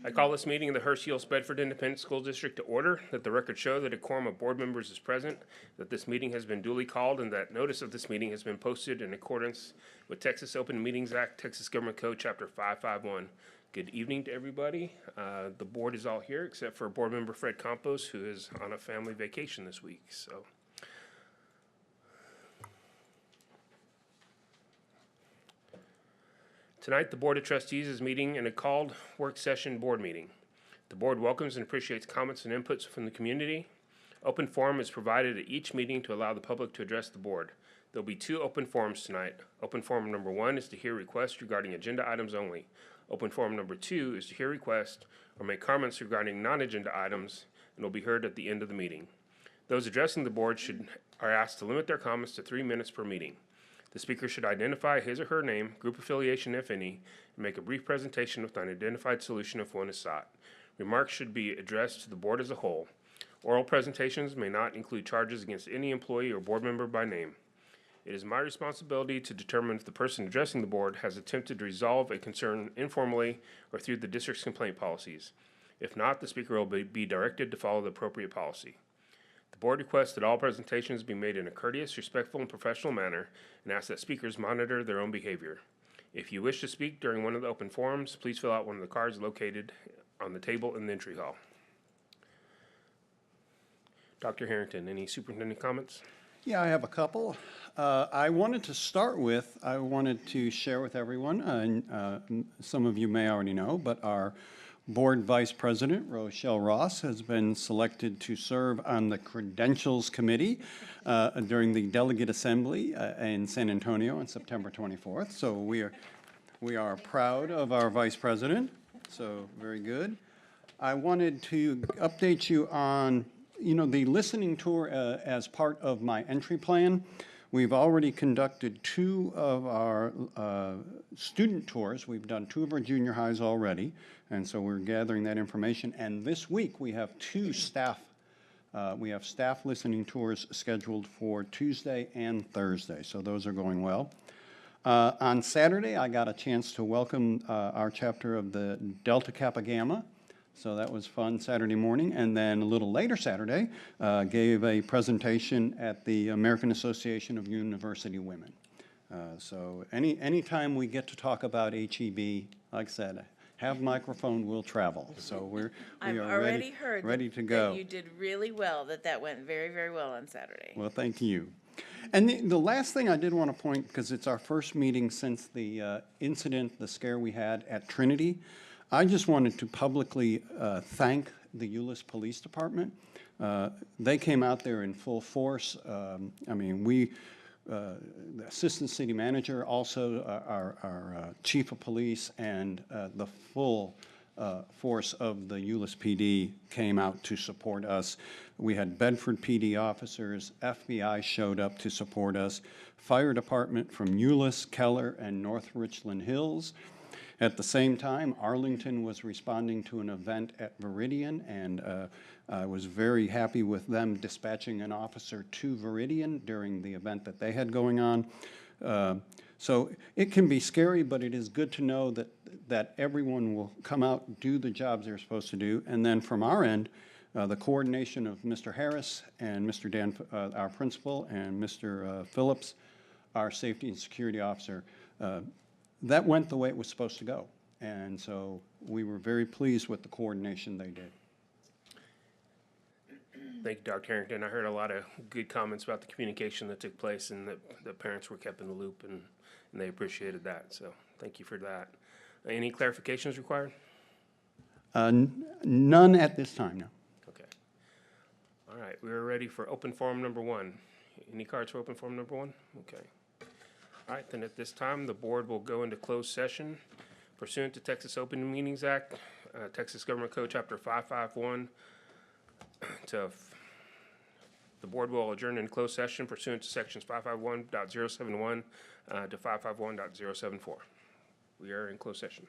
I call this meeting of the Hurst-Euless-Bedford Independent School District to order, that the record show that a quorum of board members is present, that this meeting has been duly called, and that notice of this meeting has been posted in accordance with Texas Open Meetings Act, Texas Government Code, Chapter 551. Good evening to everybody. The board is all here except for board member Fred Campos, who is on a family vacation this week. Tonight, the Board of Trustees is meeting in a called work session board meeting. The board welcomes and appreciates comments and inputs from the community. Open forum is provided at each meeting to allow the public to address the board. There will be two open forums tonight. Open forum number 1 is to hear requests regarding agenda items only. Open forum number 2 is to hear requests or make comments regarding non-agenda items and will be heard at the end of the meeting. Those addressing the board are asked to limit their comments to 3 minutes per meeting. The speaker should identify his or her name, group affiliation if any, and make a brief presentation with an identified solution if one is sought. Remarks should be addressed to the board as a whole. Oral presentations may not include charges against any employee or board member by name. It is my responsibility to determine if the person addressing the board has attempted to resolve a concern informally or through the district's complaint policies. If not, the speaker will be directed to follow the appropriate policy. The board requests that all presentations be made in a courteous, respectful, and professional manner and asks that speakers monitor their own behavior. If you wish to speak during one of the open forums, please fill out one of the cards located on the table in the entry hall. Dr. Harrington, any superintendent comments? Yeah, I have a couple. I wanted to share with everyone, and some of you may already know, but our Board Vice President, Rochelle Ross, has been selected to serve on the Credentials Committee during the Delegate Assembly in San Antonio on September 24th. So we are proud of our Vice President, so very good. I wanted to update you on the listening tour as part of my entry plan. We've already conducted 2 of our student tours. We've done 2 of our junior highs already, and so we're gathering that information. And this week we have 2 staff listening tours scheduled for Tuesday and Thursday, so those are going well. On Saturday, I got a chance to welcome our chapter of the Delta Kappa Gamma. So that was fun Saturday morning. And then a little later Saturday, gave a presentation at the American Association of University Women. So anytime we get to talk about HEB, like I said, have microphone, will travel. So we I've are already heard ready to go. That you did really well, that went very, very well on Saturday. Well, thank you. And the last thing I did want to point, because it's our first meeting since the incident, the scare we had at Trinity, I just wanted to publicly thank the Euless Police Department. They came out there in full force. The Assistant City Manager, also our Chief of Police, and the full force of the Euless PD came out to support us. We had Bedford PD officers, FBI showed up to support us, Fire Department from Euless, Keller, and North Richland Hills. At the same time, Arlington was responding to an event at Veridian, and I was very happy with them dispatching an officer to Veridian during the event that they had going on. So it can be scary, but it is good to know that everyone will come out, do the jobs they're supposed to do. And then from our end, the coordination of Mr. Harris and Mr. Dan, our principal, and Mr. Phillips, our safety and security officer, that went the way it was supposed to go. And so we were very pleased with the coordination they did. Thank you, Dr. Harrington. I heard a lot of good comments about the communication that took place and that the parents were kept in the loop, and they appreciated that. So thank you for that. Any clarifications required? None at this time, no. Okay. All right, we are ready for open forum number 1. Any cards for open forum number 1? Okay. All right, then at this time, the board will go into closed session pursuant to Texas Open Meetings Act, Texas Government Code Chapter 551. The board will adjourn in closed session pursuant to sections 551.071 to 551.074. We are in closed session.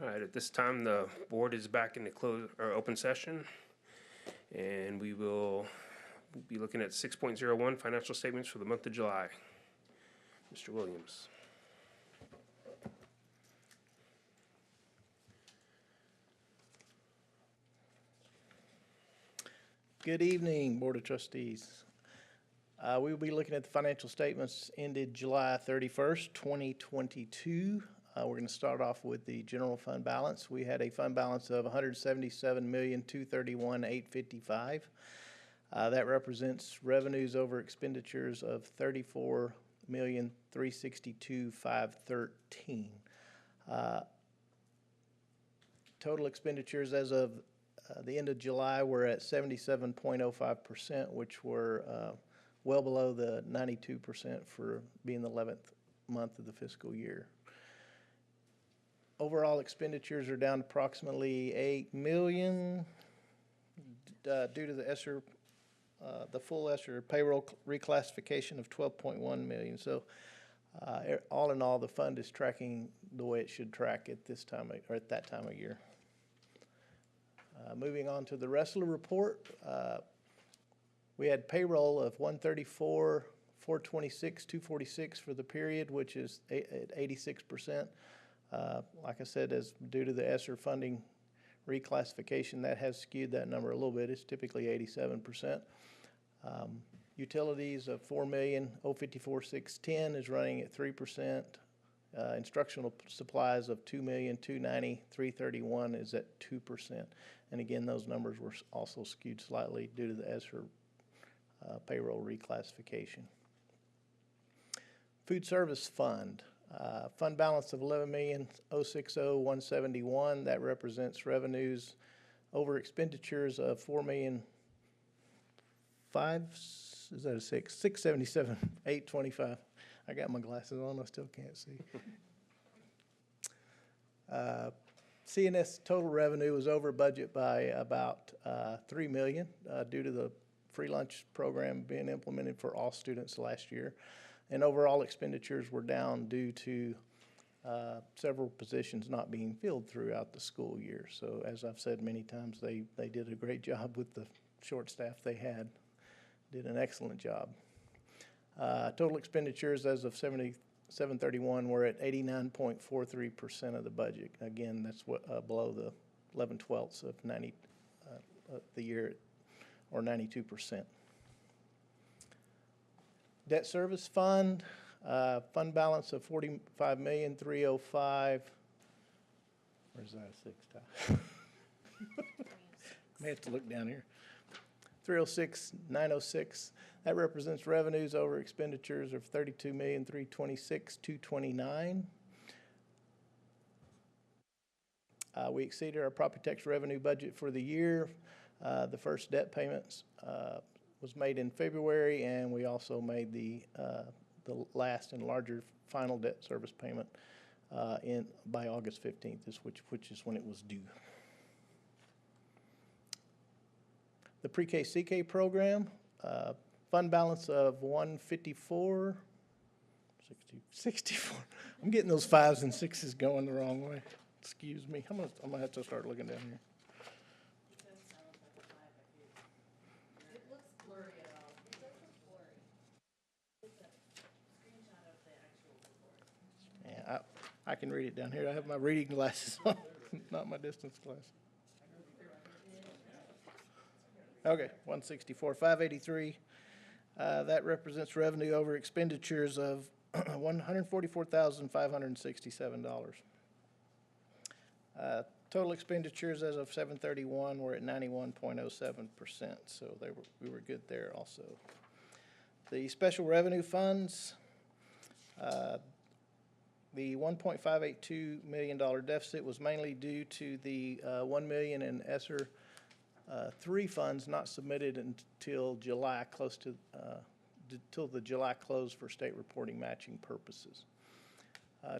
All right, at this time, the board is back in the open session, and we will be looking at 6.01 financial statements for the month of July. Mr. Williams. Good evening, Board of Trustees. We will be looking at the financial statements ended July 31st, 2022. We're going to start off with the general fund balance. We had a fund balance of $177,231,855. That represents revenues over expenditures of $34,362,513. Total expenditures as of the end of July were at 77.05%, which were well below the 92% for being the 11th month of the fiscal year. Overall expenditures are down approximately $8 million due to the ESSER, the full ESSER payroll reclassification of $12.1 million. So all in all, the fund is tracking the way it should track at this time or at that time of year. Moving on to the rest of the report, we had payroll of $134,426,246 for the period, which is at 86%. Like I said, as due to the ESSER funding reclassification, that has skewed that number a little bit. It's typically 87%. Utilities of $4,054,610 is running at 3%. Instructional supplies of $2,290,331 is at 2%. And again, those numbers were also skewed slightly due to the ESSER payroll reclassification. Food service fund. Fund balance of $11,060,171. That represents revenues over expenditures of $677,825. I got my glasses on, I still can't see. CNS total revenue was over budget by about $3 million due to the free lunch program being implemented for all students last year. And overall expenditures were down due to several positions not being filled throughout the school year. So as I've said many times, they did a great job with the short staff they had. Did an excellent job. Total expenditures as of 7/31 were at 89.43% of the budget. Again, that's below the 11/12 of the year, or 92%. Debt service fund, fund balance of $45,305,000. Where's that 6 times? May have to look down here. 306,906. That represents revenues over expenditures of $32,326,229. We exceeded our property tax revenue budget for the year. The first debt payments was made in February, and we also made the last and larger final debt service payment by August 15th, which is when it was due. The pre-K CK program, fund balance of $154, 64. I'm getting those 5s and 6s going the wrong way. Excuse me. I'm gonna have to start looking down here. It looks blurry at all. It does look blurry. It's a screenshot of the actual report. Yeah, I can read it down here. I have my reading glasses on, not my distance glasses. Okay, 164,583. That represents revenue over expenditures of $144,567. Total expenditures as of 7/31 were at 91.07%, so we were good there also. The special revenue funds, the $1.582 million deficit was mainly due to the $1 million in ESSER 3 funds not submitted until July, till the July close for state reporting matching purposes.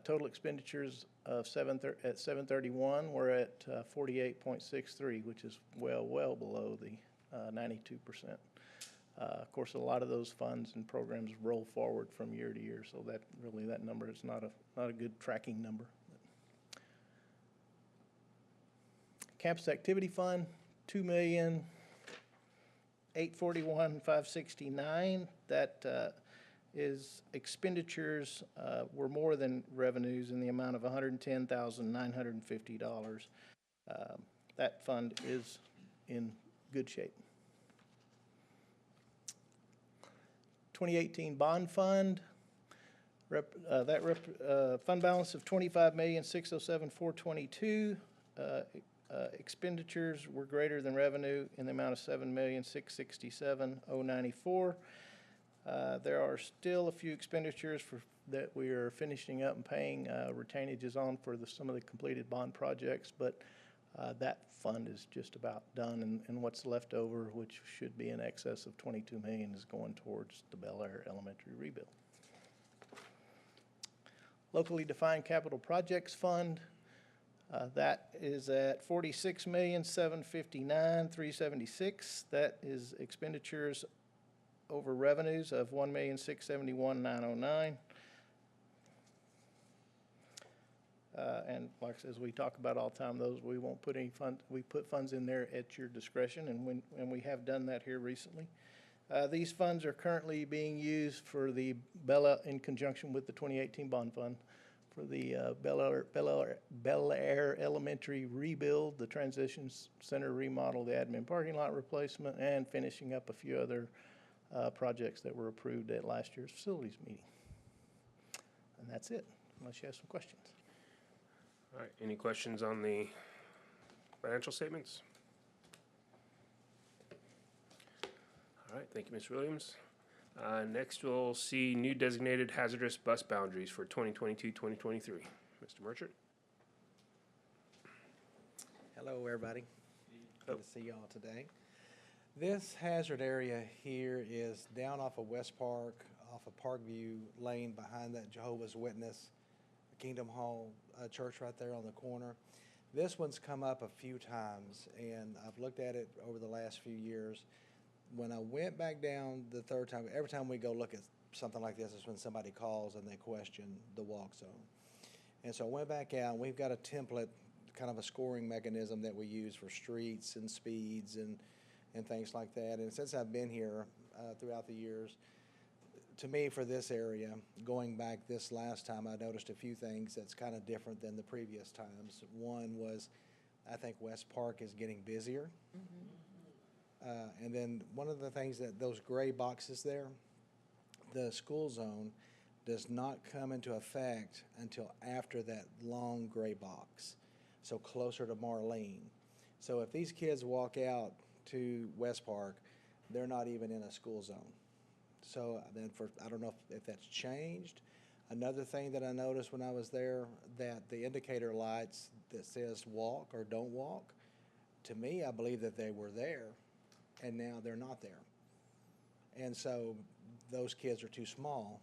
Total expenditures of at 7/31 were at 48.63, which is well below the 92%. Of course, a lot of those funds and programs roll forward from year to year, so that number is not a good tracking number. Campus Activity Fund, $2,841,569. That is expenditures were more than revenues in the amount of $110,950. That fund is in good shape. 2018 bond fund, fund balance of $25,607,422. Expenditures were greater than revenue in the amount of $7,667,094. There are still a few expenditures that we are finishing up and paying retainages on for some of the completed bond projects, but that fund is just about done, and what's left over, which should be in excess of $22 million, is going towards the Bel Air Elementary rebuild. Locally defined capital projects fund, that is at $46,759,376. That is expenditures over revenues of $1,671,909. And like I said, as we talk about all the time, those we won't put any fund. We put funds in there at your discretion, and we have done that here recently. These funds are currently being used for the in conjunction with the 2018 bond fund, for the Bel Air Elementary rebuild, the transition center remodel, the admin parking lot replacement, and finishing up a few other projects that were approved at last year's facilities meeting. And that's it, unless you have some questions. All right, any questions on the financial statements? All right, thank you, Ms. Williams. Next, we'll see new designated hazardous bus boundaries for 2022-2023. Mr. Merchant? Hello, everybody. Good to see y'all today. This hazard area here is down off of West Park, off of Parkview Lane, behind that Jehovah's Witness Kingdom Hall church right there on the corner. This one's come up a few times, and I've looked at it over the last few years. When I went back down the third time, every time we go look at something like this is when somebody calls and they question the walk zone. And so I went back out, and we've got a template, kind of a scoring mechanism that we use for streets and speeds and things like that. And since I've been here throughout the years, to me, for this area, going back this last time, I noticed a few things that's kind of different than the previous times. One was, I think West Park is getting busier. And then one of the things that those gray boxes there, the school zone does not come into effect until after that long gray box, so closer to Marlene. So if these kids walk out to West Park, they're not even in a school zone. So then I don't know if that's changed. Another thing that I noticed when I was there, that the indicator lights that says walk or don't walk, to me, I believe that they were there, and now they're not there. And so those kids are too small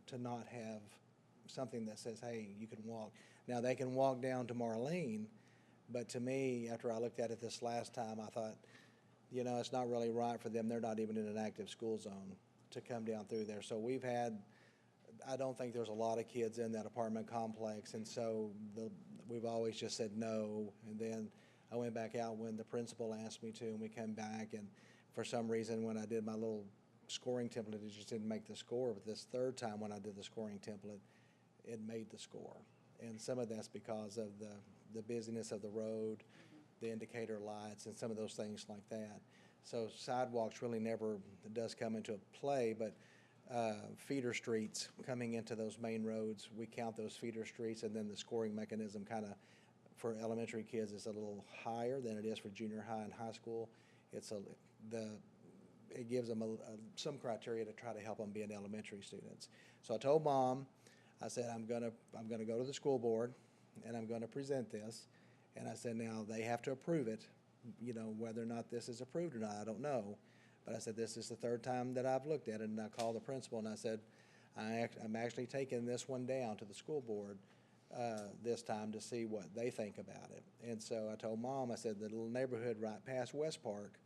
to not have something that says, hey, you can walk. Now, they can walk down to Marlene, but to me, after I looked at it this last time, I thought, you know, it's not really right for them. They're not even in an active school zone to come down through there. So we've had, I don't think there's a lot of kids in that apartment complex, and so we've always just said no. And then I went back out when the principal asked me to, and we came back, and for some reason when I did my little scoring template, it just didn't make the score. But this third time when I did the scoring template, it made the score. And some of that's because of the busyness of the road, the indicator lights, and some of those things like that. So sidewalks really never does come into play, but feeder streets coming into those main roads, we count those feeder streets, and then the scoring mechanism kind of for elementary kids is a little higher than it is for junior high and high school. It gives them some criteria to try to help them being elementary students. So I told Mom, I said, I'm gonna go to the school board, and I'm gonna present this, and I said, now they have to approve it. You know, whether or not this is approved or not, I don't know. But I said, this is the third time that I've looked at it, and I called the principal, and I said, I'm actually taking this one down to the school board this time to see what they think about it. And so I told Mom, I said, the little neighborhood right past West Park,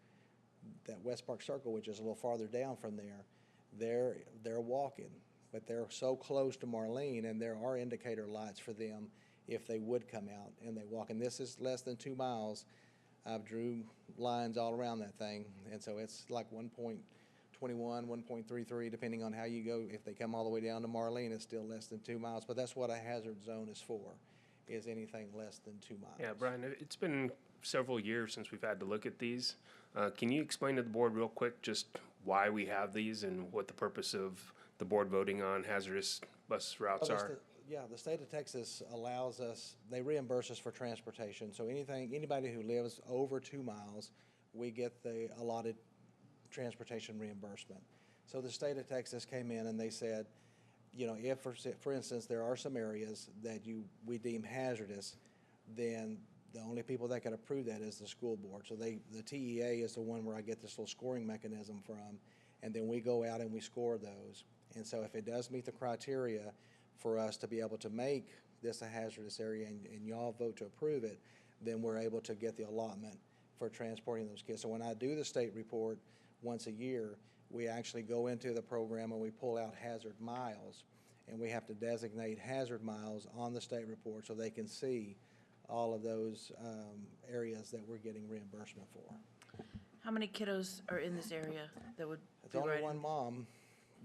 that West Park Circle, which is a little farther down from there, they're walking, but they're so close to Marlene, and there are indicator lights for them if they would come out and they walk. And this is less than 2 miles. I've drew lines all around that thing, and so it's like 1.21, 1.33, depending on how you go. If they come all the way down to Marlene, it's still less than 2 miles, but that's what a hazard zone is for, is anything less than 2 miles. Yeah, Brian, it's been several years since we've had to look at these. Can you explain to the board real quick just why we have these and what the purpose of the board voting on hazardous bus routes are? Yeah, the state of Texas allows us, they reimburse us for transportation. So anybody who lives over 2 miles, we get the allotted transportation reimbursement. So the state of Texas came in and they said, you know, if, for instance, there are some areas that we deem hazardous, then the only people that can approve that is the school board. So the TEA is the one where I get this little scoring mechanism from, and then we go out and we score those. And so if it does meet the criteria for us to be able to make this a hazardous area and y'all vote to approve it, then we're able to get the allotment for transporting those kids. So when I do the state report once a year, we actually go into the program and we pull out hazard miles, and we have to designate hazard miles on the state report so they can see all of those areas that we're getting reimbursement for. How many kiddos are in this area that would It's be only riding? one mom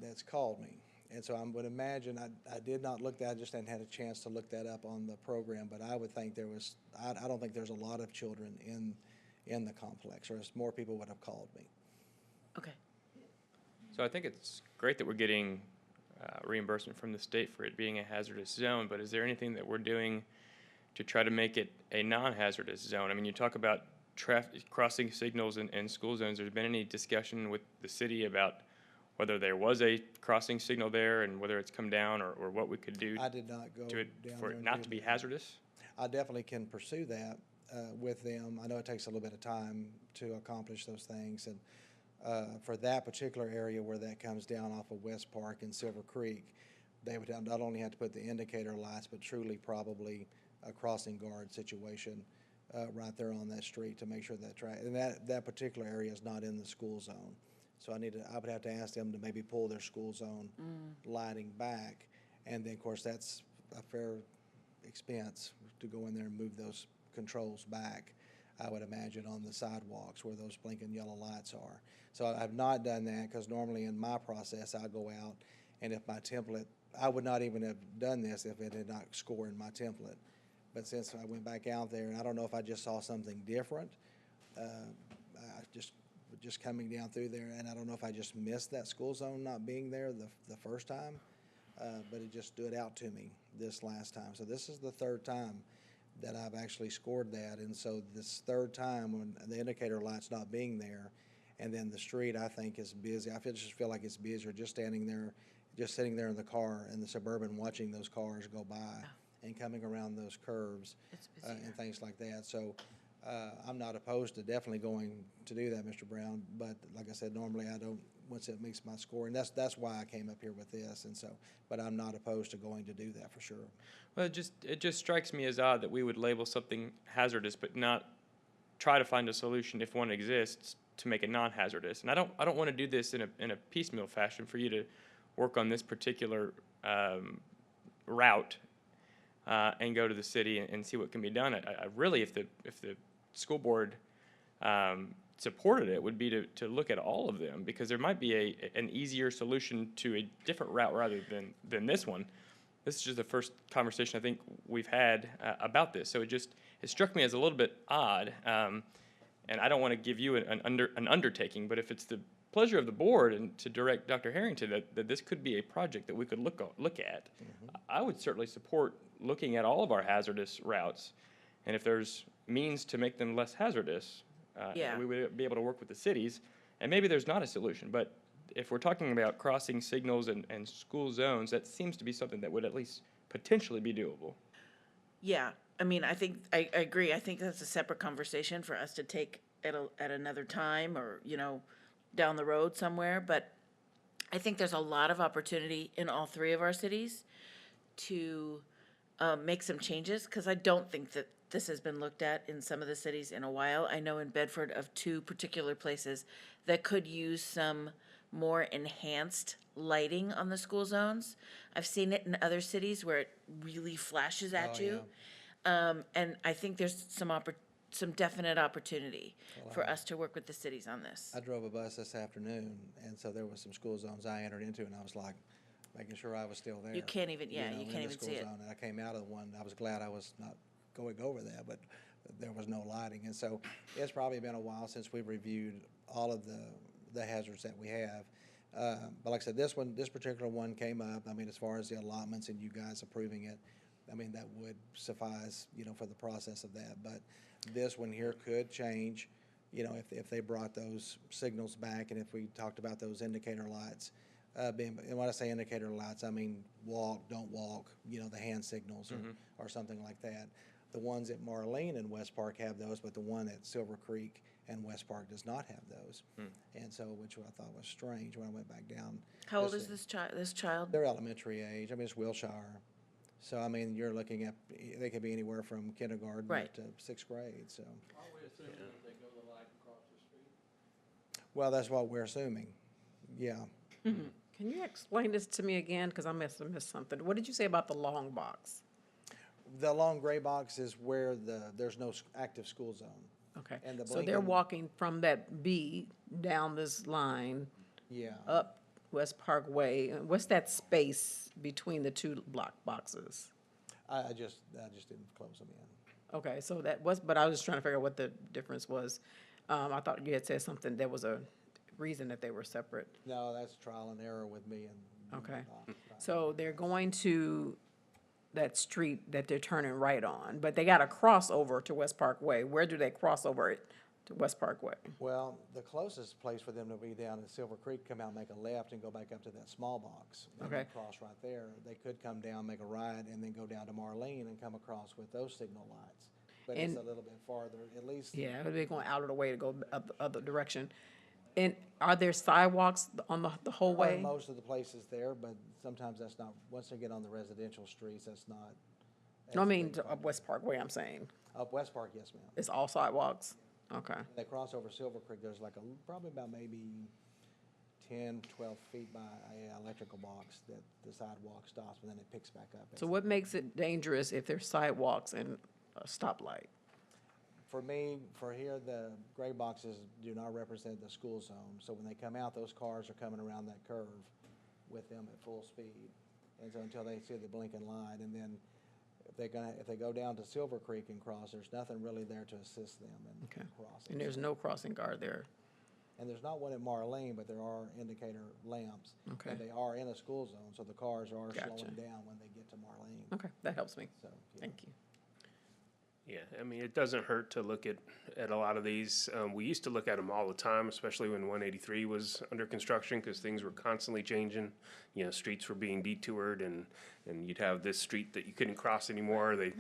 that's called me. And so I would imagine, I did not look that, I just hadn't had a chance to look that up on the program, but I would think there was, I don't think there's a lot of children in the complex, or more people would have called me. Okay. So I think it's great that we're getting reimbursement from the state for it being a hazardous zone, but is there anything that we're doing to try to make it a non-hazardous zone? I mean, you talk about crossing signals in school zones. There's been any discussion with the city about whether there was a crossing signal there and whether it's come down, or what we could do I did not go to it down for there it and not do to be that. hazardous? I definitely can pursue that with them. I know it takes a little bit of time to accomplish those things, and for that particular area where that comes down off of West Park and Silver Creek, they would not only have to put the indicator lights, but truly probably a crossing guard situation right there on that street to make sure that and that particular area is not in the school zone. So I would have to ask them to maybe pull their school zone lighting back, and then of course that's a fair expense to go in there and move those controls back, I would imagine, on the sidewalks where those blinking yellow lights are. So I've not done that, because normally in my process I go out, and if my template, I would not even have done this if it had not scored in my template. But since I went back out there, and I don't know if I just saw something different, just coming down through there, and I don't know if I just missed that school zone not being there the first time, but it just stood out to me this last time. So this is the third time that I've actually scored that, and so this third time when the indicator light's not being there, and then the street I think is busy. Just feel like it's busier just standing there, just sitting there in the car in the Suburban watching those cars go by and coming around those curves and things like that. So I'm not opposed to definitely going to do that, Mr. Brown, but like I said, normally I don't, once it makes my score, and that's why I came up here with this, and so, but I'm not opposed to going to do that for sure. Well, it just strikes me as odd that we would label something hazardous but not try to find a solution, if one exists, to make it non-hazardous. And I don't want to do this in a piecemeal fashion for you to work on this particular route and go to the city and see what can be done. I really, if the school board supported it, would be to look at all of them, because there might be an easier solution to a different route rather than this one. This is just the first conversation I think we've had about this, so it struck me as a little bit odd, and I don't want to give you an undertaking, but if it's the pleasure of the board and to direct Dr. Harrington that this could be a project that we could look at, I would certainly support looking at all of our hazardous routes, and if there's means to make them less hazardous, we would be able to work with the cities, and maybe there's not a solution, but if we're talking about crossing signals and school zones, that seems to be something that would at least potentially be doable. Yeah, I mean, I think, I agree. I think that's a separate conversation for us to take at another time, or, down the road somewhere. But I think there's a lot of opportunity in all three of our cities to make some changes, because I don't think that this has been looked at in some of the cities in a while. I know in Bedford of two particular places that could use some more enhanced lighting on the school zones. I've seen it in other cities where it really flashes at you. And I think there's some some definite opportunity for us to work with the cities on this. I drove a bus this afternoon, and so there was some school zones I entered into, and I was like, making sure I was still there. You can't even, yeah, you in can't the even school see it. zone. And I came out of the one, I was glad I was not going over that, but there was no lighting. And so it's probably been a while since we've reviewed all of the hazards that we have. But like I said, this particular one came up, I mean, as far as the allotments and you guys approving it, I mean, that would suffice, for the process of that. But this one here could change, if they brought those signals back, and if we talked about those indicator lights, and when I say indicator lights, I mean walk, don't walk, the hand signals or something like that. The ones at Marlene and West Park have those, but the one at Silver Creek and West Park does not have those. And so, which I thought was strange when I went back down. How old is this child? They're elementary age. I mean, it's Wilshire. So, I mean, you're looking at, they could be anywhere from kindergarten Right. to sixth grade, so. Are we assuming that they go the light across the street? Well, that's what we're assuming, yeah. Can you explain this to me again? Because I must have missed something. What did you say about the long box? The long gray box is where there's no active school zone. Okay. And the So they're blinking- walking from that B down this line Yeah. up West Park Way. What's that space between the two block boxes? I just didn't close them in. Okay, so that was, but I was just trying to figure out what the difference was. I thought you had said something, there was a reason that they were separate. No, that's trial and error with me and. Okay. So they're going to that street that they're turning right on, but they got to cross over to West Park Way. Where do they cross over it to West Park Way? Well, the closest place for them to be down in Silver Creek, come out, make a left, and go back up to that small box. And Okay. cross right there. They could come down, make a right, and then go down to Marlene and come across with those signal lights. But it's And- a little bit farther, at least. Yeah, they're going out of the way to go up the other direction. And are there sidewalks on the whole On way? most of the places there, but sometimes that's not, once they get on the residential streets, that's not. No, I as mean, big. to up West Park Way, I'm saying. Up West Park, yes, ma'am. It's all sidewalks? Okay. They cross over Silver Creek, there's like probably about maybe 10, 12 feet by a electrical box that the sidewalk stops, and then it picks back up. So what makes it dangerous if there's sidewalks and a stoplight? For me, for here, the gray boxes do not represent the school zone, so when they come out, those cars are coming around that curve with them at full speed. And so until they see the blinking light, and then if they go down to Silver Creek and cross, there's nothing really there to assist them in Okay. crossing. And there's no crossing guard there? And there's not one at Marlene, but there are indicator lamps. Okay. And they are in a school zone, so the cars are Gotcha. slowing down when they get to Marlene. Okay, that helps me. So, yeah. Thank you. Yeah, I mean, it doesn't hurt to look at a lot of these. We used to look at them all the time, especially when 183 was under construction, because things were constantly changing. Streets were being detoured, and you'd have this street that you couldn't cross anymore. They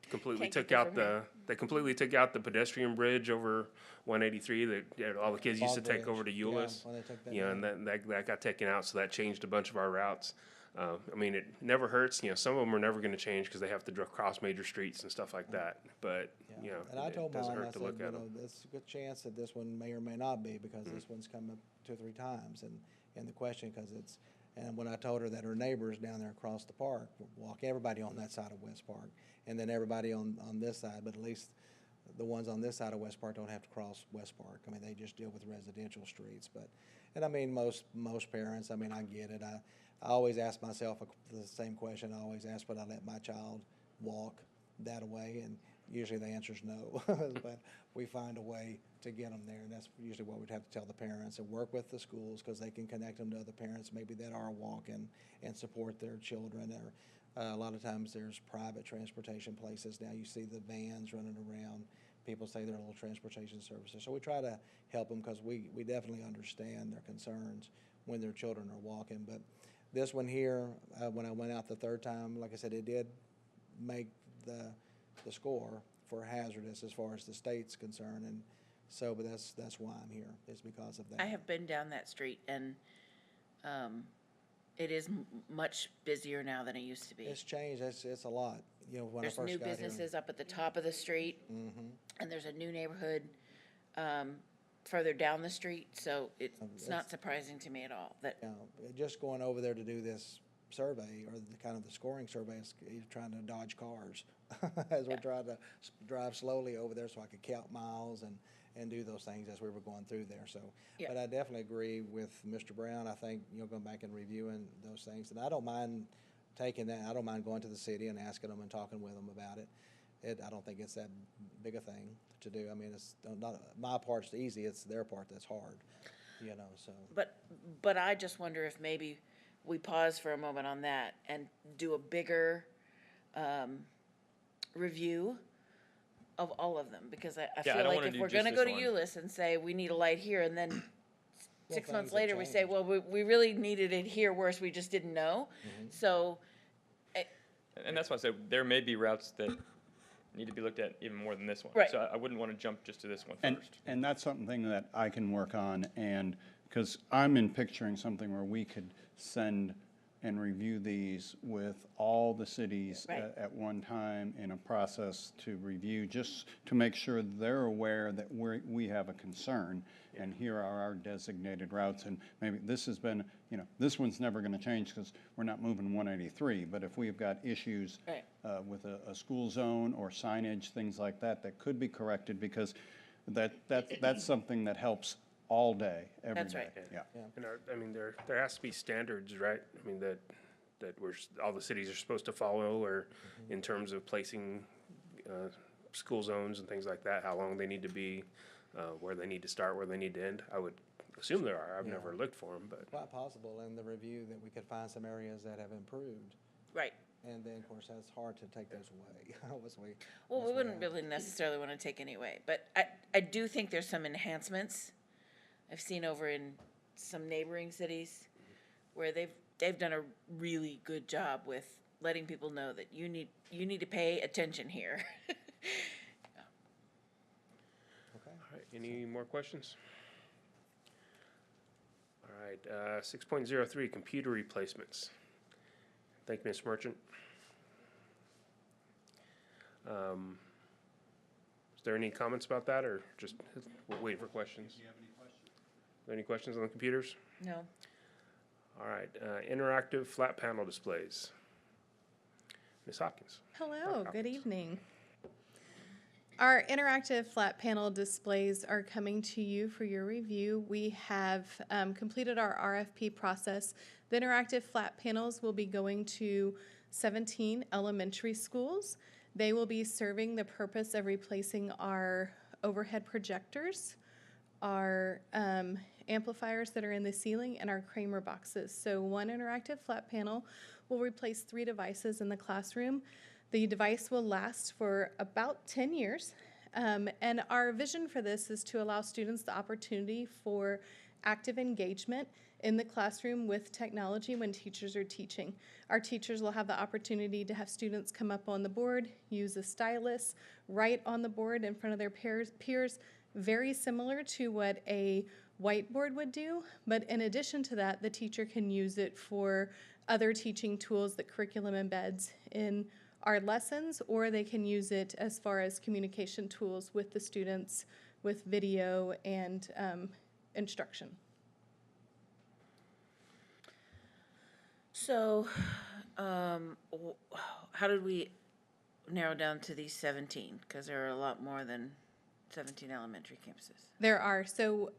completely Can't took get out the pedestrian bridge over 183 that all the kids used to Bog take over to Bridge, yeah, Euless. when they took that And that got taken out, so that changed a bunch of our routes. I mean, it never hurts. Some of them are never going to change because they have to cross major streets and stuff like that. But And I it told doesn't Mom, I hurt to said, look at them. there's a good chance that this one may or may not be, because this one's come up 2 or 3 times, and the question, and when I told her that her neighbors down there across the park walk, everybody on that side of West Park, and then everybody on this side, but at least the ones on this side of West Park don't have to cross West Park. I mean, they just deal with residential streets, and I mean, most parents, I mean, I get it. I always ask myself the same question. I always ask, would I let my child walk that way? And usually the answer is no. But we find a way to get them there, and that's usually what we'd have to tell the parents, and work with the schools, because they can connect them to other parents maybe that are walking and support their children. Or a lot of times there's private transportation places. Now you see the vans running around. People say they're little transportation services. So we try to help them, because we definitely understand their concerns when their children are walking. But this one here, when I went out the third time, like I said, it did make the score for hazardous as far as the state's concerned, and so, but that's why I'm here, is because of that. I have been down that street, and it is much busier now than it used to be. It's changed, it's a lot, when I There's first new got here. businesses up at the top of the street, and there's a new neighborhood further down the street, so it's not surprising to me at all that, Just going over there to do this survey, or the kind of the scoring survey, is trying to dodge cars as we're trying to drive slowly over there so I could count miles and do those things as we were going through there. So, Yeah. but I definitely agree with Mr. Brown. I think, going back and reviewing those things, and I don't mind taking that. I don't mind going to the city and asking them and talking with them about it. I don't think it's that big a thing to do. I mean, it's not, my part's easy, it's their part that's hard, so. But I just wonder if maybe we pause for a moment on that and do a bigger, review of all of them, because I Yeah, I feel don't like wanna if do we're just gonna this go to one. Euless and say, we need a light here, and then 6 months things have later, we say, changed. well, we really needed it here, worse, we just didn't know. So, And that's why I said there may be routes that need to be looked at even more than this one. Right. So I wouldn't want to jump just to this one And, first. and that's something that I can work on, and, because I'm in picturing something where we could send and review these with all the cities Right. at one time in a process to review, just to make sure they're aware that we have a concern, and here are our designated routes, and maybe this has been, this one's never gonna change because we're not moving 183, but if we've got issues Right. with a school zone or signage, things like that, that could be corrected, because that's something that helps all day, every day. That's right. Yeah. And there has to be standards, right? I mean, that all the cities are supposed to follow, or in terms of placing, school zones and things like that, how long they need to be, where they need to start, where they need to end. I would assume there are. I've never looked for them, but. Quite possible in the review that we could find some areas that have improved. right. And then, of course, that's hard to take those away. Well, we wouldn't really necessarily want to take any away, but I do think there's some enhancements I've seen over in some neighboring cities where they've done a really good job with letting people know that you need to pay attention here. Okay. All right, any more questions? All right, 6.03, computer replacements. Thank you, Ms. Merchant. Is there any comments about that, or just waiting for questions? Do you have any questions? Are there any questions on the computers? No. All right, interactive flat panel displays. Ms. Hopkins. Hello, good evening. Our interactive flat panel displays are coming to you for your review. We have completed our RFP process. The interactive flat panels will be going to 17 elementary schools. They will be serving the purpose of replacing our overhead projectors, our amplifiers that are in the ceiling, and our Kramer boxes. So one interactive flat panel will replace 3 devices in the classroom. The device will last for about 10 years. And our vision for this is to allow students the opportunity for active engagement in the classroom with technology when teachers are teaching. Our teachers will have the opportunity to have students come up on the board, use a stylus, write on the board in front of their peers, very similar to what a whiteboard would do. But in addition to that, the teacher can use it for other teaching tools that curriculum embeds in our lessons, or they can use it as far as communication tools with the students, with video and instruction. So, how did we narrow down to these 17? Because there are a lot more than 17 elementary campuses. There are. So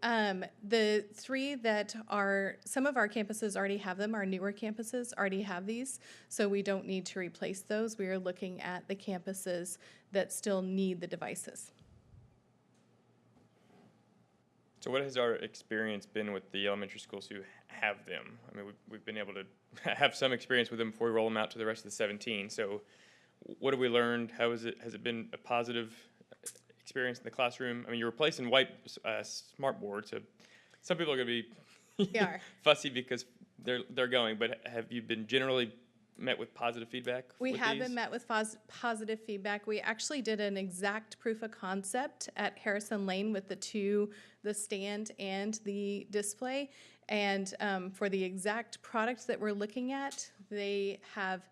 the 3 that are, some of our campuses already have them. Our newer campuses already have these. So we don't need to replace those. We are looking at the campuses that still need the devices. So what has our experience been with the elementary schools who have them? I mean, we've been able to have some experience with them before we roll them out to the rest of the 17. So what have we learned? Has it been a positive experience in the classroom? I mean, you're replacing white smart boards, so some people are going to be They are. fussy because they're going, but have you been generally met with positive feedback? We with have these? been met with positive feedback. We actually did an exact proof of concept at Harrison Lane with the stand and the display. And for the exact product that we're looking at, they have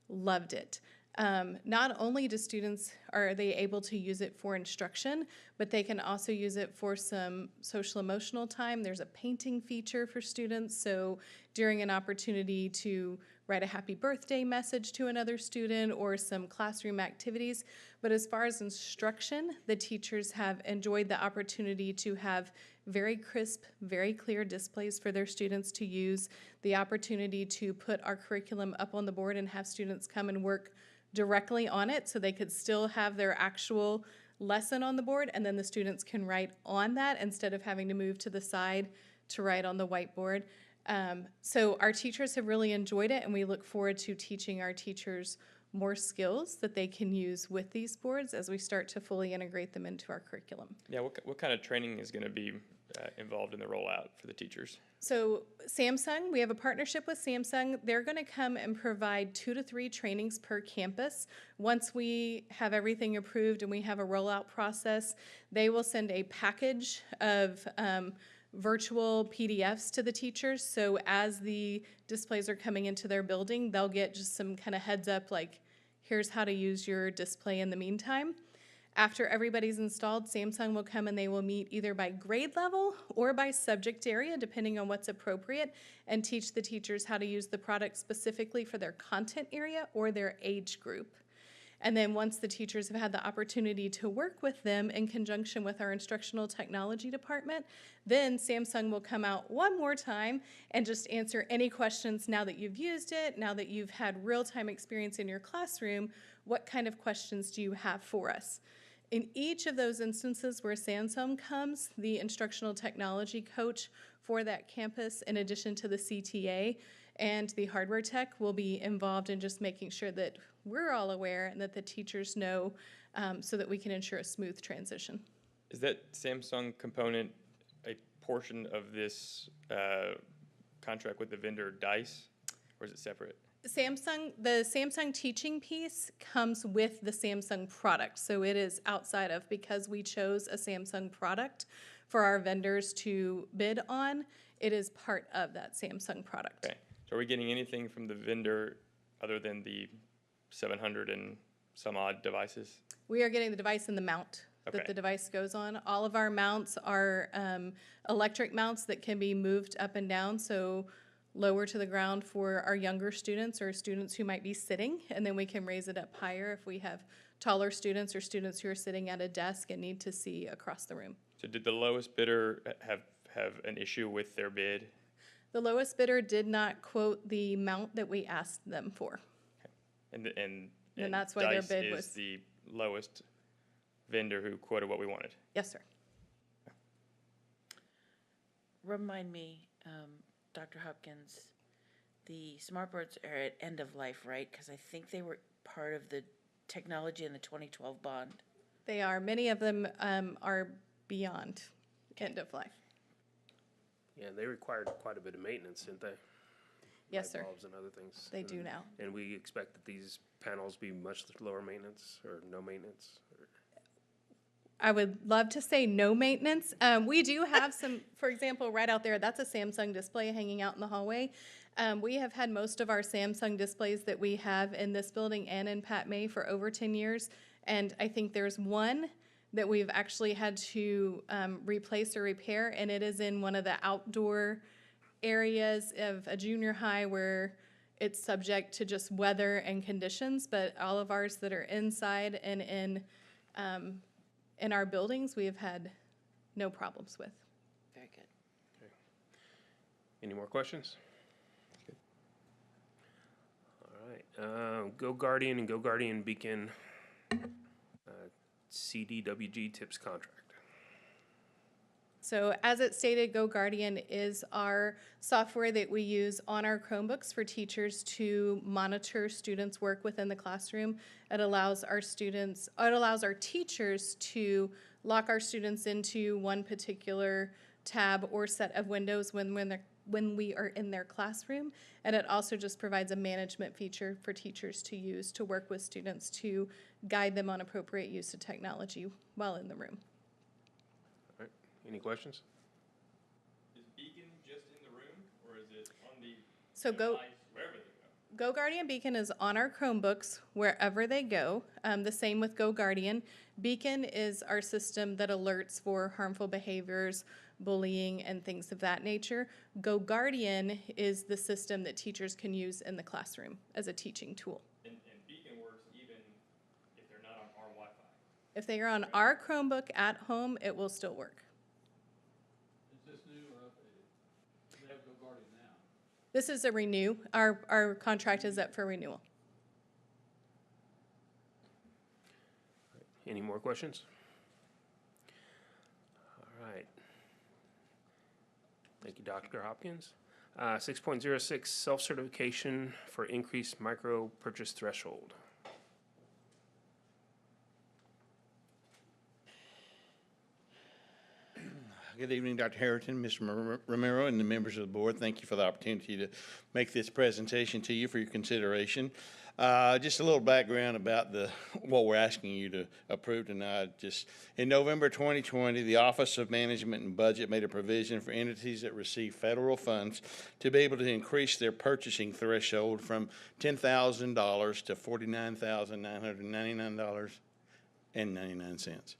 loved it. Not only do students are they able to use it for instruction, but they can also use it for some social emotional time. There's a painting feature for students, so during an opportunity to write a happy birthday message to another student or some classroom activities. But as far as instruction, the teachers have enjoyed the opportunity to have very crisp, very clear displays for their students to use, the opportunity to put our curriculum up on the board and have students come and work directly on it so they could still have their actual lesson on the board, and then the students can write on that instead of having to move to the side to write on the whiteboard. So our teachers have really enjoyed it, and we look forward to teaching our teachers more skills that they can use with these boards as we start to fully integrate them into our curriculum. Yeah, what kind of training is going to be involved in the rollout for the teachers? So Samsung, we have a partnership with Samsung. They're going to come and provide 2 to 3 trainings per campus. Once we have everything approved and we have a rollout process, they will send a package of virtual PDFs to the teachers. So as the displays are coming into their building, they'll get just some kind of heads up like, here's how to use your display in the meantime. After everybody's installed, Samsung will come and they will meet either by grade level or by subject area, depending on what's appropriate, and teach the teachers how to use the product specifically for their content area or their age group. And then once the teachers have had the opportunity to work with them in conjunction with our instructional technology department, then Samsung will come out one more time and just answer any questions now that you've used it, now that you've had real-time experience in your classroom, what kind of questions do you have for us? In each of those instances where Samsung comes, the instructional technology coach for that campus, in addition to the CTA and the hardware tech, will be involved in just making sure that we're all aware and that the teachers know, so that we can ensure a smooth transition. Is that Samsung component a portion of this contract with the vendor DICE, or is it separate? The Samsung teaching piece comes with the Samsung product, so it is outside of, because we chose a Samsung product for our vendors to bid on, it is part of that Samsung product. Okay, so are we getting anything from the vendor other than the 700 and some odd devices? We are getting the device and the mount that Okay. the device goes on. All of our mounts are electric mounts that can be moved up and down, so lower to the ground for our younger students or students who might be sitting, and then we can raise it up higher if we have taller students or students who are sitting at a desk and need to see across the room. So did the lowest bidder have an issue with their bid? The lowest bidder did not quote the amount that we asked them for. And that's why their DICE bid is was- the lowest vendor who quoted what we wanted. Yes, sir. Remind me, Dr. Hopkins, the smartboards are at end of life, right? Because I think they were part of the technology in the 2012 bond. They are. Many of them are beyond end of life. Yeah, they required quite a bit of maintenance, didn't they? Yes, sir. Light bulbs and other things. They do now. And we expect that these panels be much lower maintenance or no maintenance? Or- I would love to say no maintenance. We do have some, for example, right out there, that's a Samsung display hanging out in the hallway. We have had most of our Samsung displays that we have in this building and in Pat May for over 10 years. And I think there's one that we've actually had to replace or repair, and it is in one of the outdoor areas of a junior high where it's subject to just weather and conditions, but all of ours that are inside and in our buildings, we have had no problems with. Very good. Any more questions? All right, Go Guardian and Go Guardian Beacon CDWG TIPS contract. So as it stated, Go Guardian is our software that we use on our Chromebooks for teachers to monitor students' work within the classroom. It allows our teachers to lock our students into one particular tab or set of windows when we are in their classroom. And it also just provides a management feature for teachers to use to work with students to guide them on appropriate use of technology while in the room. All right, any questions? Is Beacon just in the room, or is it on the So Go, wherever they go? Go Guardian Beacon is on our Chromebooks wherever they go. The same with Go Guardian. Beacon is our system that alerts for harmful behaviors, bullying, and things of that nature. Go Guardian is the system that teachers can use in the classroom as a teaching tool. And Beacon works even if they're not on our Wi-Fi. If they are on our Chromebook at home, it will still work. Is this new or updated? They have Go Guardian now. This is a renew. Our contract is up for renewal. Any more questions? All right. Thank you, Dr. Hopkins. 6.06, self-certification for increased micro purchase threshold. Good evening, Dr. Harrington, Mr. Romero, and the members of the board. Thank you for the opportunity to make this presentation to you for your consideration. Just a little background about what we're asking you to approve tonight. Just in November 2020, the Office of Management and Budget made a provision for entities that receive federal funds to be able to increase their purchasing threshold from $10,000 to $49,999.99.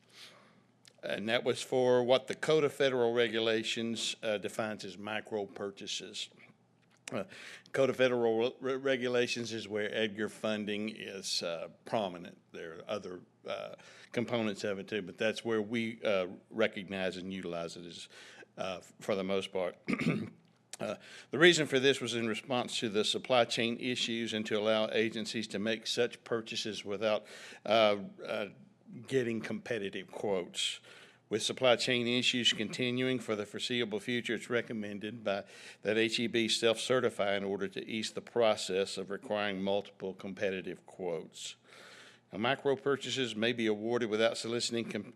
And that was for what the Code of Federal Regulations defines as micro purchases. Code of Federal Regulations is where EDGAR funding is prominent. There are other components of it too, but that's where we recognize and utilize it as, for the most part. The reason for this was in response to the supply chain issues and to allow agencies to make such purchases without getting competitive quotes. With supply chain issues continuing for the foreseeable future, it's recommended that HEB self-certify in order to ease the process of requiring multiple competitive quotes. Now, micro purchases may be awarded without soliciting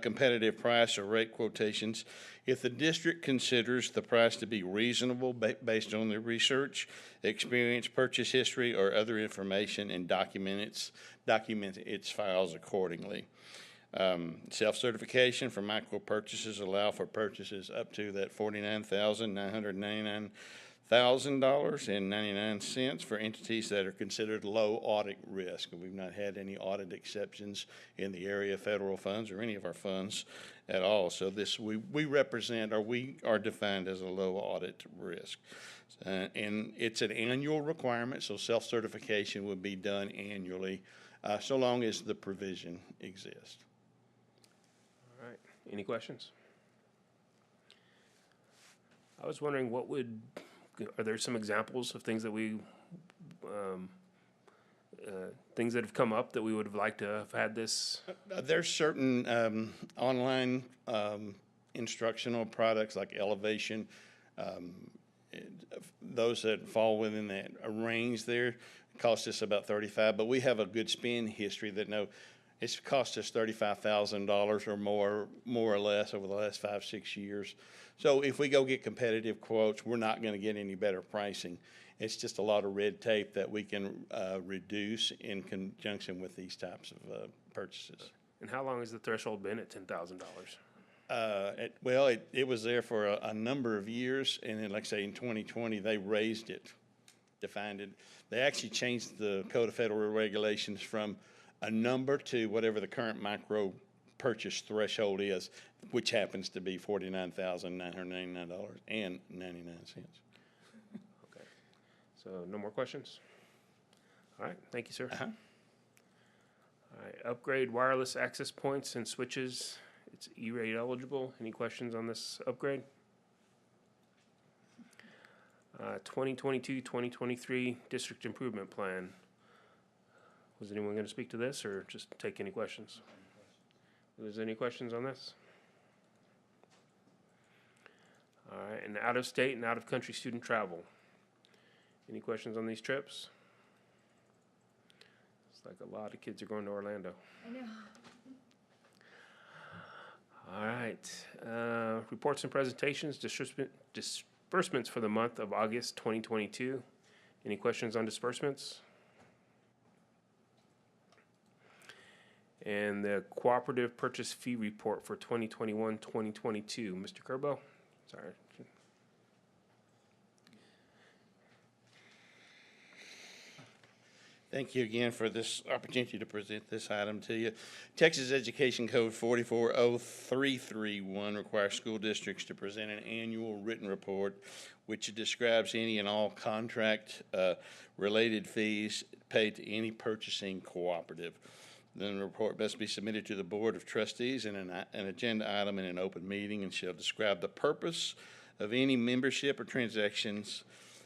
competitive price or rate quotations if the district considers the price to be reasonable based on their research, experience, purchase history, or other information, and document its files accordingly. Self-certification for micro purchases allow for purchases up to that $49,999.99 for entities that are considered low audit risk. And we've not had any audit exceptions in the area of federal funds or any of our funds at all. So this we represent, or we are defined as a low audit risk. And it's an annual requirement, so self-certification would be done annually, so long as the provision exists. All right. Any questions? I was wondering are there some examples of things that things that have come up that we would have liked to have had this? There's certain online instructional products like Elevation, those that fall within that range there cost us about $35, but we have a good spend history that it's cost us $35,000 or more or less over the last 5-6 years. So if we go get competitive quotes, we're not going to get any better pricing. It's just a lot of red tape that we can reduce in conjunction with these types of purchases. And how long has the threshold been at $10,000? Well, it was there for a number of years, and then, like I say, in 2020, they raised it, defined it. They actually changed the Code of Federal Regulations from a number to whatever the current micro purchase threshold is, which happens to be $49,999.99. Okay. So no more questions? All right. Thank you, sir. Uh-huh. All right. Upgrade wireless access points and switches. It's E-rate eligible. Any questions on this upgrade? 2022-2023 District Improvement Plan. Was anyone going to speak to this or just take any questions? Is there any questions on this? All right, and out-of-state and out-of-country student travel. Any questions on these trips? It's like a lot of kids are going to Orlando. I know. All right, reports and presentations, disbursements for the month of August 2022. Any questions on disbursements? And the cooperative purchase fee report for 2021-2022. Mr. Kerbo? Sorry. Thank you again for this opportunity to present this item to you. Texas Education Code 440331 requires school districts to present an annual written report which describes any and all contract related fees paid to any purchasing cooperative. Then the report must be submitted to the Board of Trustees in an agenda item in an open meeting and shall describe the purpose of any membership or transactions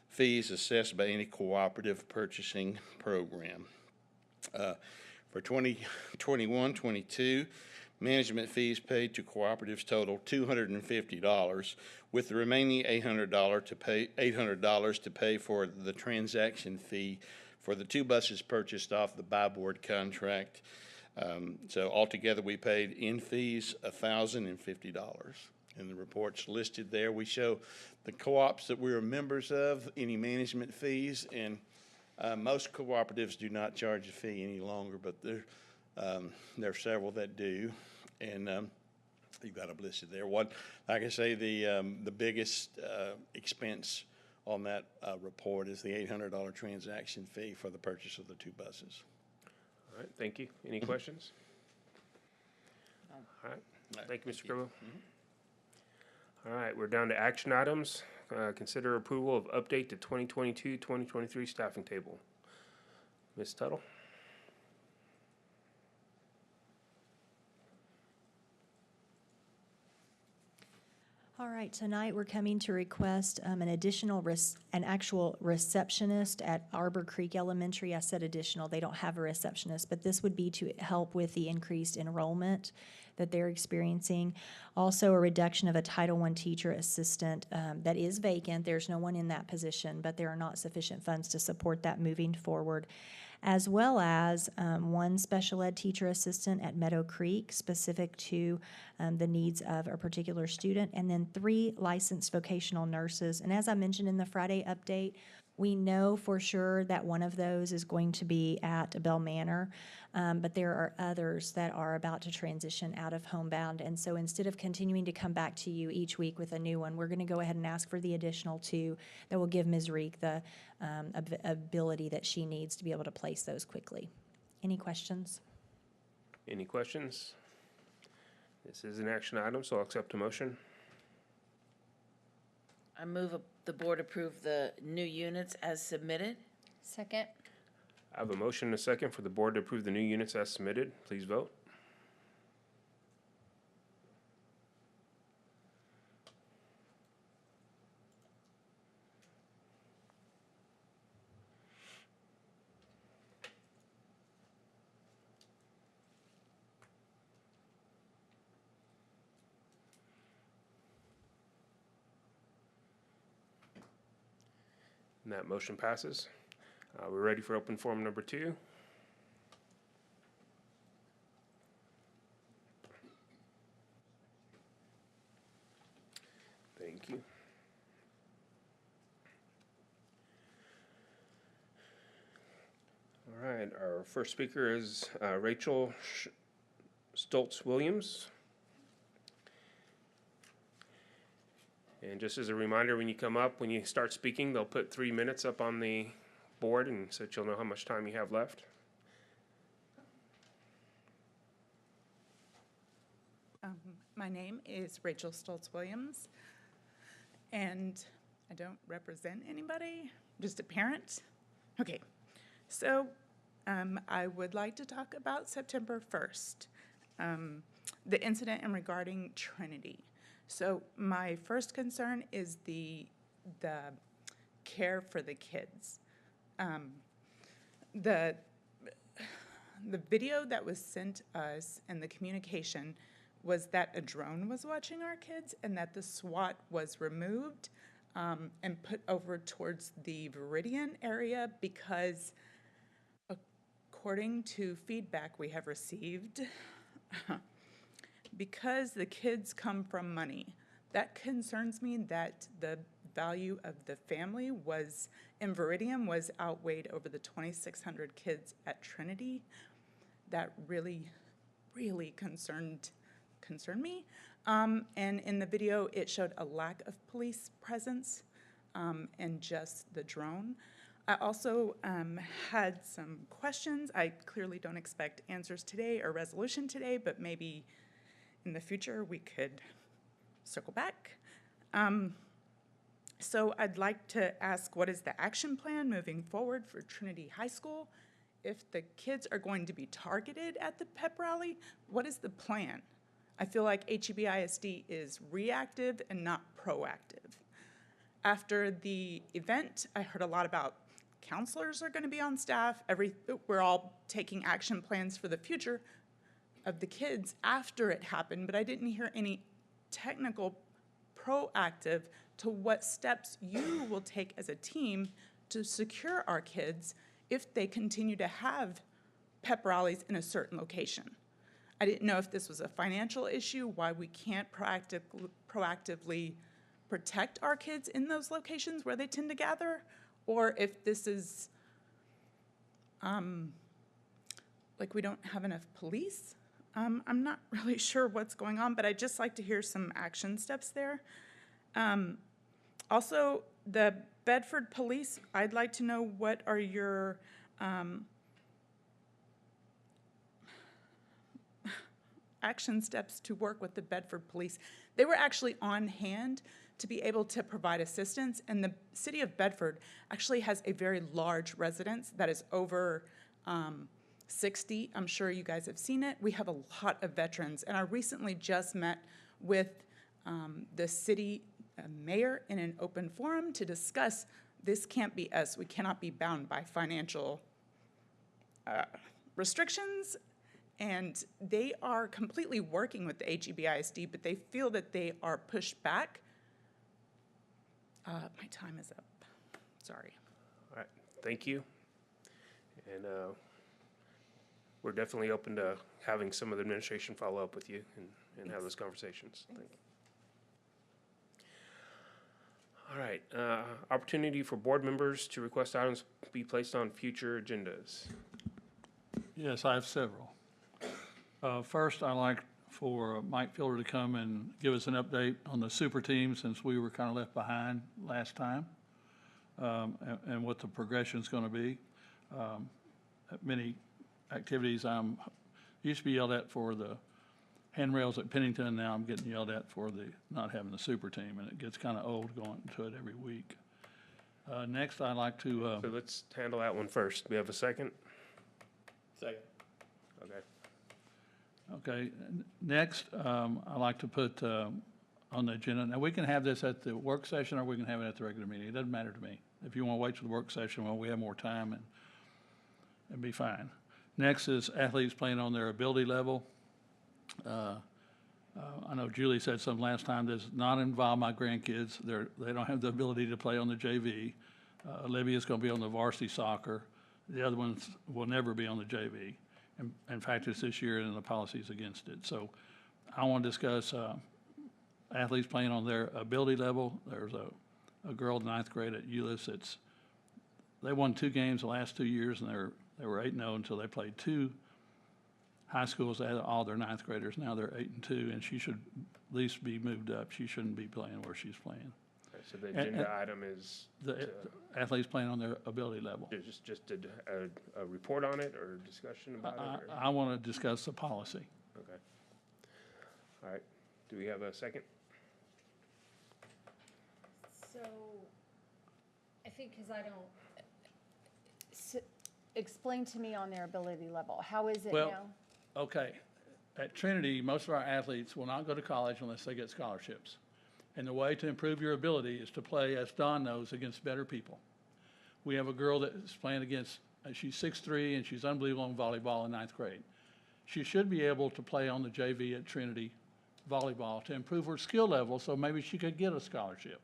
fees assessed by any cooperative purchasing program. For 2021-22, management fees paid to cooperatives total $250, with the remaining $800 to pay for the transaction fee for the 2 buses purchased off the buy board contract. So altogether, we paid in fees $1,050. And the report's listed there. We show the co-ops that we are members of, any management fees, and most cooperatives do not charge a fee any longer, but there are several that do, and you've got them listed there. One, like I say, the biggest expense on that report is the $800 transaction fee for the purchase of the 2 buses. All right, thank you. Any questions? All right, thank you, Mr. Gribble. All right, we're down to action items. Consider approval of update to 2022-2023 staffing table. Ms. Tuttle? All right, tonight we're coming to request an actual receptionist at Arbor Creek Elementary. I said additional, they don't have a receptionist, but this would be to help with the increased enrollment that they're experiencing. Also, a reduction of a Title I teacher assistant that is vacant. There's no one in that position, but there are not sufficient funds to support that moving forward, as well as 1 special ed teacher assistant at Meadow Creek, specific to the needs of a particular student, and then 3 licensed vocational nurses. And as I mentioned in the Friday update, we know for sure that one of those is going to be at Bell Manor, but there are others that are about to transition out of homebound. And so instead of continuing to come back to you each week with a new one, we're going to go ahead and ask for the additional 2 that will give Ms. Reek the ability that she needs to be able to place those quickly. Any questions? Any questions? This is an action item, so I'll accept a motion. I move the board approve the new units as submitted. Second. I have a motion and a second for the board to approve the new units as submitted. Please vote. And that motion passes. We're ready for open forum number 2. Thank you. All right, our first speaker is Rachel Stoltz-Williams. And just as a reminder, when you come up, when you start speaking, they'll put 3 minutes up on the board, and so that you'll know how much time you have left. My name is Rachel Stoltz-Williams, and I don't represent anybody, I'm just a parent. Okay, so I would like to talk about September 1st, the incident in regarding Trinity. So my first concern is the care for the kids. The video that was sent us and the communication was that a drone was watching our kids and that the SWAT was removed and put over towards the Viridian area because, according to feedback we have received, because the kids come from money, that concerns me that the value of the family was, in Viridian, was outweighed over the 2,600 kids at Trinity. That really, really concerned me. And in the video, it showed a lack of police presence and just the drone. I also had some questions. I clearly don't expect answers today or resolution today, but maybe in the future we could circle back. So I'd like to ask, what is the action plan moving forward for Trinity High School? If the kids are going to be targeted at the pep rally, what is the plan? I feel like HEB ISD is reactive and not proactive. After the event, I heard a lot about counselors are going to be on staff. We're all taking action plans for the future of the kids after it happened, but I didn't hear any technical proactive to what steps you will take as a team to secure our kids if they continue to have pep rallies in a certain location. I didn't know if this was a financial issue, why we can't proactively protect our kids in those locations where they tend to gather, or if this is like we don't have enough police. I'm not really sure what's going on, but I'd just like to hear some action steps there. Also, the Bedford Police, I'd like to know what are your action steps to work with the Bedford Police. They were actually on hand to be able to provide assistance, and the city of Bedford actually has a very large residence that is over 60. I'm sure you guys have seen it. We have a lot of veterans, and I recently just met with the city mayor in an open forum to discuss this can't be us. We cannot be bound by financial restrictions, and they are completely working with the HEB ISD, but they feel that they are pushed back. My time is up. Sorry. All right, thank you. And we're definitely open to having some of the administration follow up with you and have those conversations. Thank you. All right, opportunity for board members to request items be placed on future agendas. Yes, I have several. First, I'd like for Mike Fielder to come and give us an update on the super team, since we were kind of left behind last time, and what the progression is going to be. Many activities used to be yelled at for the handrails at Pennington. Now I'm getting yelled at for the not having the super team, and it gets kind of old going to it every week. Next, I'd like to. So let's handle that one first. Do we have a second? Second. Okay. Okay, next, I'd like to put on the agenda, now we can have this at the work session or we can have it at the regular meeting. It doesn't matter to me. If you want to wait till the work session, well, we have more time and it'd be fine. Next is athletes playing on their ability level. I know Julie said something last time, does not involve my grandkids. They don't have the ability to play on the JV. Olivia's going to be on the varsity soccer. The other ones will never be on the JV. In fact, it's this year and the policy's against it. So I want to discuss athletes playing on their ability level. There's a girl in ninth grade at Hurst-Euless. They won 2 games the last 2 years, and they were 8-0 until they played 2 high schools that had all their ninth graders. Now they're 8-2, and she should at least be moved up. She shouldn't be playing where she's playing. Okay, so the agenda item is The athletes playing on their ability level. just a report on it or discussion about it? Or? I want to discuss the policy. Okay. All right. Do we have a second? So, I think, because I don't, explain to me on their ability level. How is it Well, now? okay. At Trinity, most of our athletes will not go to college unless they get scholarships. And the way to improve your ability is to play, as Don knows, against better people. We have a girl that is playing against, she's 6'3", and she's unbelievable in volleyball in ninth grade. She should be able to play on the JV at Trinity volleyball to improve her skill level, so maybe she could get a scholarship.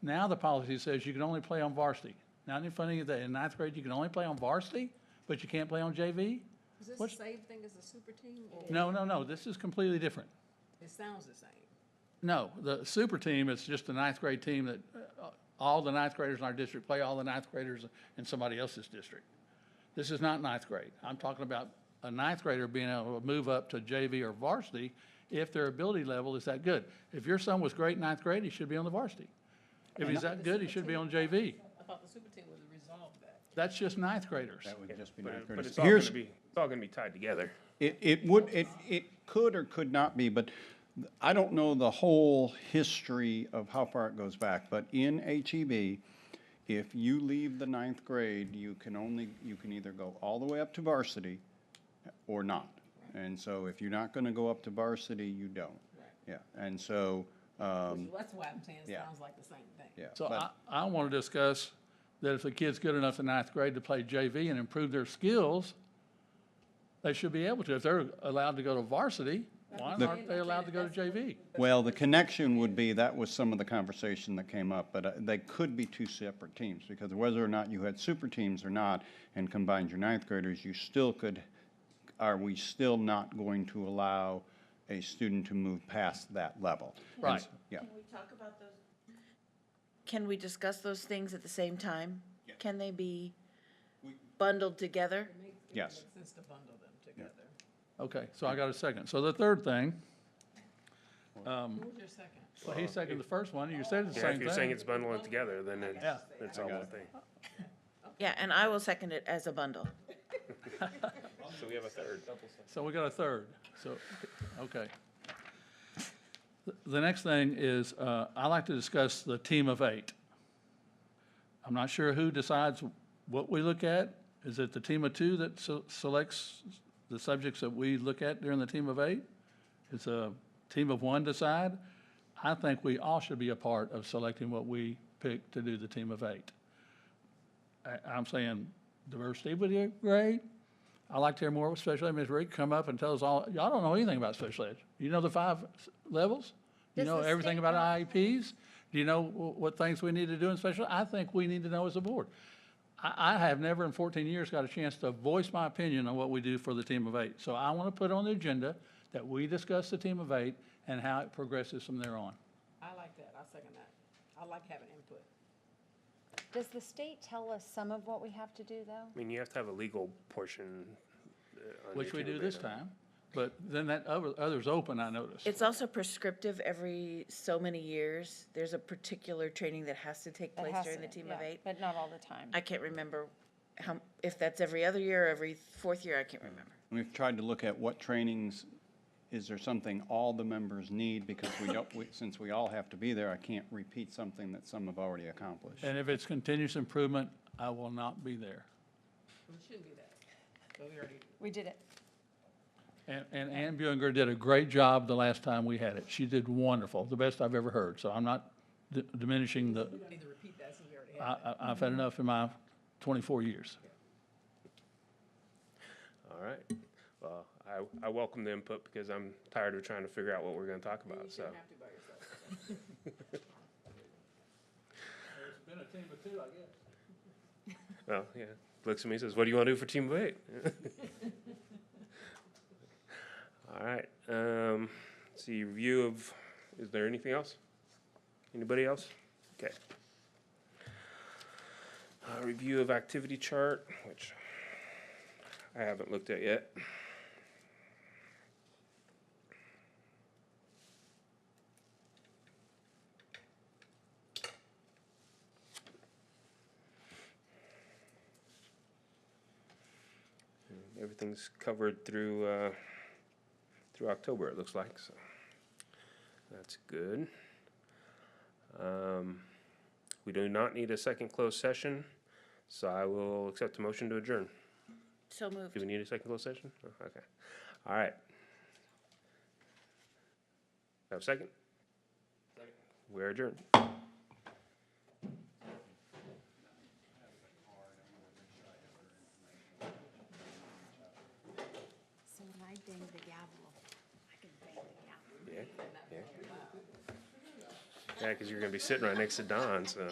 Now the policy says you can only play on varsity. Now, isn't it funny that in ninth grade you can only play on varsity, but you can't play on JV? Is this What's- the same thing as a super team? Or No, this is completely different. it sounds the same. No, the super team is just a ninth grade team that all the ninth graders in our district play all the ninth graders in somebody else's district. This is not ninth grade. I'm talking about a ninth grader being able to move up to JV or varsity if their ability level is that good. If your son was great in ninth grade, he should be on the varsity. If he's that good, he should be on JV. I thought the super team was a result of that. That's just ninth graders. That would just be But ninth but graders. it's all Here's, gonna be, it's all gonna be tied together. it could or could not be, but I don't know the whole history of how far it goes back, but in HEB, if you leave the ninth grade, you can either go all the way up to varsity or not. And so if you're not gonna go up to varsity, you don't. Yeah, and so, That's why I'm saying it yeah. sounds like the same thing. yeah. So but- I want to discuss that if the kid's good enough in ninth grade to play JV and improve their skills, they should be able to. If they're allowed to go to varsity, why aren't they allowed to go to JV? Well, the connection would be, that was some of the conversation that came up, but they could be two separate teams, because whether or not you had super teams or not, and combined your ninth graders, you still could, are we still not going to allow a student to move past that level? And Right. Yeah. Can we talk about those? Can we discuss those things at the same time? Can they be bundled together? Yes. Sense to bundle them together. Okay, so I got a second. So the third thing, Who's your second? well, he seconded the first one, you said the Yeah, same if you're saying thing. it's bundling together, then Yeah. it's all one thing. Yeah, and I will second it as a bundle. So we have a third. So we got a third, so, okay. The next thing is, I like to discuss the team of 8. I'm not sure who decides what we look at. Is it the team of 2 that selects the subjects that we look at during the team of 8? Is a team of 1 decide? I think we all should be a part of selecting what we pick to do the team of 8. I'm saying diversity would be great. I like to hear more special ed. Ms. Rick come up and tell us all, y'all don't know anything about special ed. You know the 5 levels? You Does know the everything state about not- IEPs? Do you know what things we need to do in special ed? I think we need to know as a board. I have never in 14 years got a chance to voice my opinion on what we do for the team of 8. So I want to put on the agenda that we discuss the team of 8 and how it progresses from there on. I like that, I second that. I like having input. Does the state tell us some of what we have to do, though? I mean, you have to have a legal portion. On Which your we team do of this 8. time, but then that other's open, I noticed. It's also prescriptive every so many years. There's a particular training that has to take That place has during to- the team yeah, of 8. But not all the time. I can't remember if that's every other year or every fourth year, I can't remember. We've tried to look at what trainings, is there something all the members need? Because since we all have to be there, I can't repeat something that some have already accomplished. And if it's continuous improvement, I will not be there. We shouldn't do that. So we already, We did it. And Ann Buinger did a great job the last time we had it. She did wonderful, the best I've ever heard. So I'm not diminishing the, we need to repeat that since we already had it. I've had enough in my 24 years. All right. Well, I welcome the input because I'm tired of trying to figure out what we're going to talk about, so. You shouldn't have to by yourself. There's been a team of 2, I guess. Well, yeah. Looks at me and says, what do you want to do for team of 8? All right. See, review of, is there anything else? Anybody else? Okay. Review of activity chart, which I haven't looked at yet. Everything's covered through October, it looks like, so that's good. We do not need a second closed session, so I will accept a motion to adjourn. So moved. Do we need a second closed session? Oh, okay. All right. Have a second? Second. We're adjourned. So when I ding the gavel, I can bang the gavel. Yeah, yeah. Yeah, because you're going to be sitting right next to Don, so.